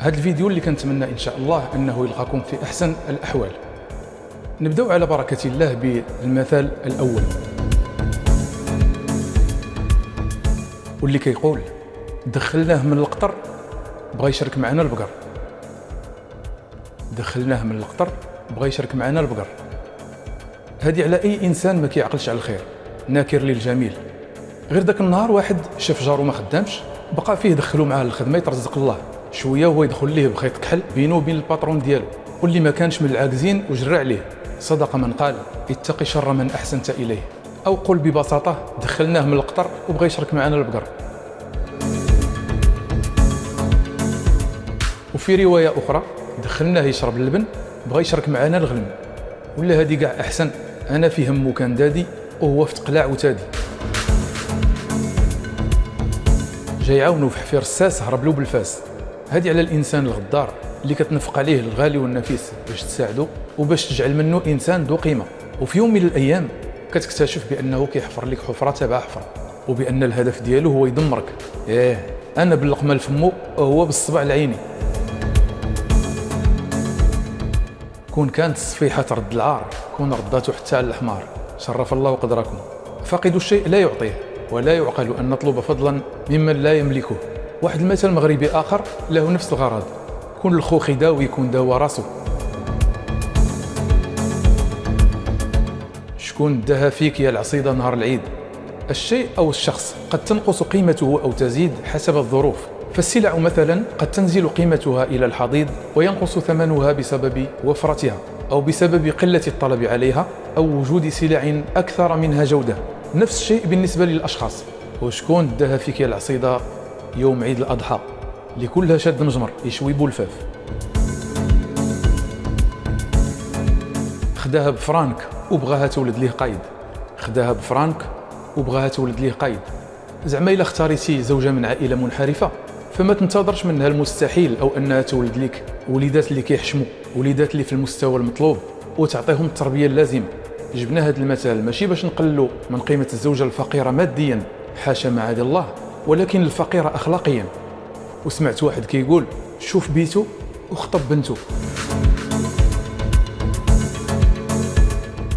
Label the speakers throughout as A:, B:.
A: هذا الفيديو اللي كنتمنى إن شاء الله أنه يلقاكم في أحسن الأحوال. نبدأ على بركة الله بالمثال الأول، واللي كيقول دخلناه من القطر بغى يشرك معنا البقر. دخلناه من القطر بغى يشرك معنا البقر. هذه على أي إنسان ما كيعقلش على الخير، ناكر للجميل. غير ذاك النهار واحد شاف جارو ما خدامش، بقى فيه دخلوا معاه للخدمة يترزق الله شويه وهو يدخل ليه بخيط كحل بينه وبين الباترون ديالو، واللي ما كانش من العاجزين وجرى عليه. صدق من قال اتقي شر من أحسنت إليه، أو قل ببساطة دخلناه من القطر وبغى يشرك معنا البقر. وفي رواية أخرى دخلناه يشرب اللبن بغى يشرك معنا الغلم. ولا هذه كاع أحسن، أنا في همو كان دادي وهو في تقلاع وتادي. جاي يعاونوا في حفير الساس هرب له بالفاس. هذه على الإنسان الغدار اللي كتنفق عليه الغالي والنفيس باش تساعده وباش تجعل منه إنسان ذو قيمة، وفي يوم من الأيام كتكتشف بأنه كيحفر لك حفرة تبع حفرة، وبأن الهدف ديالو هو يدمرك. أنا باللقمة لفمو وهو بالصبع لعيني. كون كانت الصفيحة ترد العار، كون رداته حتى على الحمار. شرف الله قدركم. فاقد الشيء لا يعطيه، ولا يعقل أن نطلب فضلا ممن لا يملكه. واحد المثل مغربي آخر له نفس الغرض، كون الخو خداوي يكون داوى راسو. شكون داها فيك يا العصيدة نهار العيد؟ الشيء أو الشخص قد تنقص قيمته أو تزيد حسب الظروف، فالسلع مثلا قد تنزل قيمتها إلى الحضيض وينقص ثمنها بسبب وفرتها، أو بسبب قلة الطلب عليها، أو وجود سلع أكثر منها جودة. نفس الشيء بالنسبة للأشخاص. وشكون داها فيك يا العصيدة يوم عيد الأضحى اللي كلها شاد مجمر يشوي بولفاف؟ خداها بفرانك وبغاها تولد ليه قايد. خداها بفرانك وبغاها تولد ليه قايد. زعما إلا اختاريتي زوجة من عائلة منحرفة فما تنتظرش منها المستحيل، أو أنها تولد لك وليدات اللي كيحشموا، وليدات اللي في المستوى المطلوب وتعطيهم التربية اللازمة. جبنا هذا المثال ماشي باش نقللوا من قيمة الزوجة الفقيرة ماديا، حاشا معاذ الله، ولكن الفقيرة أخلاقيا. وسمعت واحد كيقول شوف بيتو وخطب بنتو.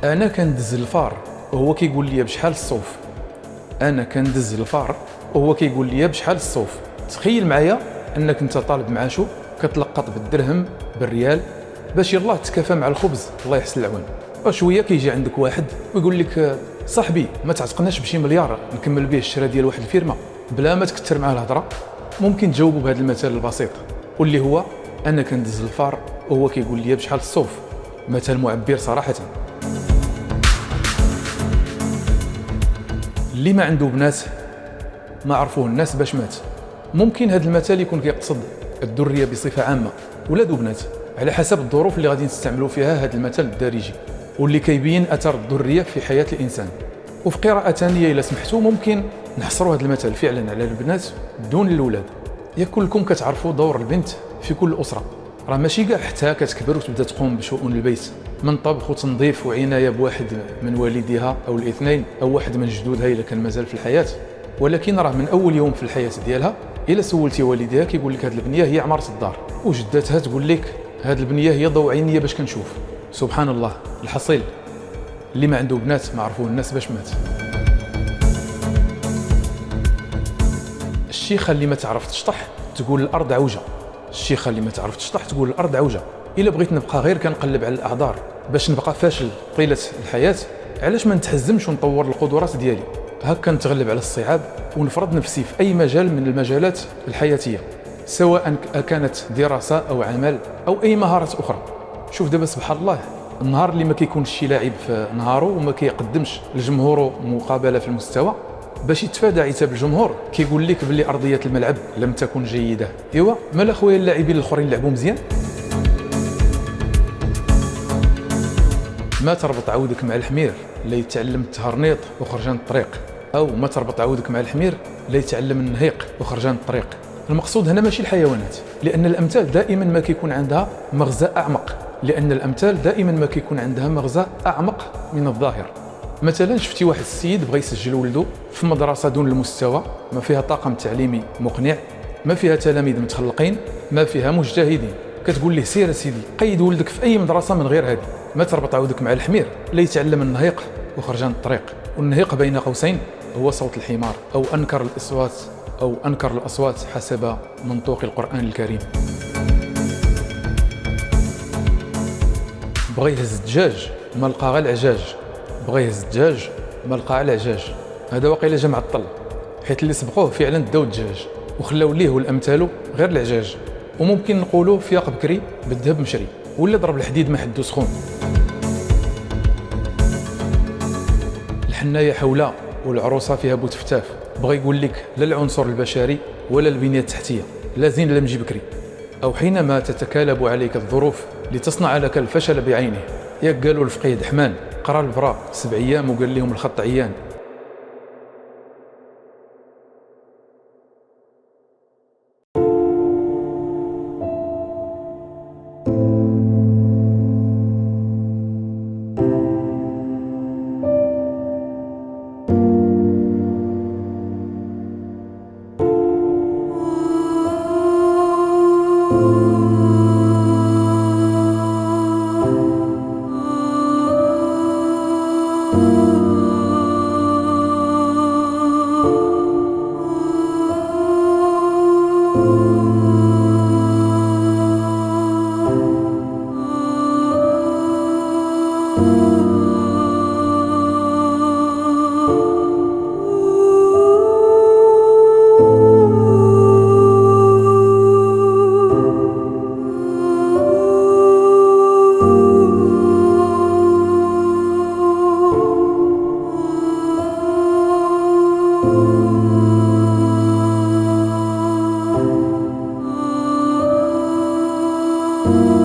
A: أنا كندز الفار وهو كيقول لي بشحال الصوف. أنا كندز الفار وهو كيقول لي بشحال الصوف. تخيل معايا أنك أنت طالب معاشو كتلقط بالدرهم بالريال باش يلاه تكافى مع الخبز. الله يحسن العوان. شويه كيجي عندك واحد ويقول لك صاحبي ما تعتقناش بشي مليار نكمل به الشراء ديال واحد الفيرما، بلا ما تكثر معاه الهضره. ممكن تجاوبوا بهذا المثال البسيط، واللي هو انا كندز الفار وهو كيقول لي بشحال الصوف. مثال معبر صراحه. اللي ما عنده بنات ما عرفوه الناس باش مات. ممكن هذا المثال يكون كيقصد الذريه بصفه عامه، ولاد وبنات، على حسب الظروف اللي غادي نستعملوا فيها هذا المثل الدارجي، واللي كيبين اثر الذريه في حياه الانسان. وفي قراءه ثانيه الا سمحتوا ممكن نحصروا هذا المثل فعلا على البنات دون الاولاد. يا كلكم كتعرفوا دور البنت في كل اسره، راه ماشي كاع حتى كتكبر وتبدا تقوم بشؤون البيت من طبخ وتنظيف وعنايه بواحد من والديها او الاثنين، او واحد من جدودها الا كان مازال في الحياه. ولكن راه من اول يوم في الحياه ديالها الا سولتي والديها كيقول لك هذه البنيه هي عماره الدار، وجداتها تقول لك هذه البنيه هي ضوء عينيه باش كنشوف. سبحان الله. الحصيل اللي ما عنده بنات ما عرفوه الناس باش مات. الشيخه اللي ما تعرف تشطح تقول الارض عوجه. الشيخه اللي ما تعرف تشطح تقول الارض عوجه. الا بغيت نبقى غير كنقلب على الاعذار باش نبقى فاشل طيله الحياه، علاش ما نتحزمش ونطور القدرات ديالي؟ هكا نتغلب على الصعاب ونفرض نفسي في اي مجال من المجالات الحياتيه، سواء كانت دراسه او عمل او اي مهارات اخرى. شوف دابا سبحان الله، النهار اللي ما كيكونش شي لاعب في نهارو وما كيقدمش لجمهوره مقابله في المستوى، باش يتفادى عتاب الجمهور كيقول لك باللي ارضيه الملعب لم تكن جيده. ايوا مال اخويا اللاعبين الاخرين لعبوا مزيان. ما تربط عودك مع الحمير لا يتعلم التهرنيط وخرج عن الطريق، او ما تربط عودك مع الحمير لا يتعلم النهيق وخرج عن الطريق. المقصود هنا ماشي الحيوانات، لان الامثال دائما ما كيكون عندها مغزى اعمق، لان الامثال دائما ما كيكون عندها مغزى اعمق من الظاهر. مثلا شفتي واحد السيد بغى يسجل ولده في مدرسه دون المستوى، ما فيها طاقم تعليمي مقنع، ما فيها تلاميذ متخلقين، ما فيها مجتهدين. كتقول ليه سير سيدي قيد ولدك في اي مدرسه من غير هذه، ما تربط عودك مع الحمير لا يتعلم النهيق وخرج عن الطريق. والنهيق بين قوسين هو صوت الحمار، او انكر الاصوات حسب منطوق القران الكريم. بغى يهز الدجاج ما لقى غير العجاج، بغى يهز الدجاج ما لقى على العجاج. هذا واقيلا جا معطل، حيت اللي سبقوه فعلا داو الدجاج وخلاو ليه والامثال غير العجاج. وممكن نقولوا فياق بكري بالذهب مشري، ولا ضرب الحديد ما حدو سخون. الحنايه حوله والعروسه فيها بوتفتاف. بغى يقول لك لا العنصر البشري ولا البنيه التحتيه، لا زين لا مجي بكري. او حينما تتكالب عليك الظروف لتصنع لك الفشل بعينه. ياك قالوا الفقيه دحمان قرا البراء 7 أيام وقال لهم الخط عيان.
B: you.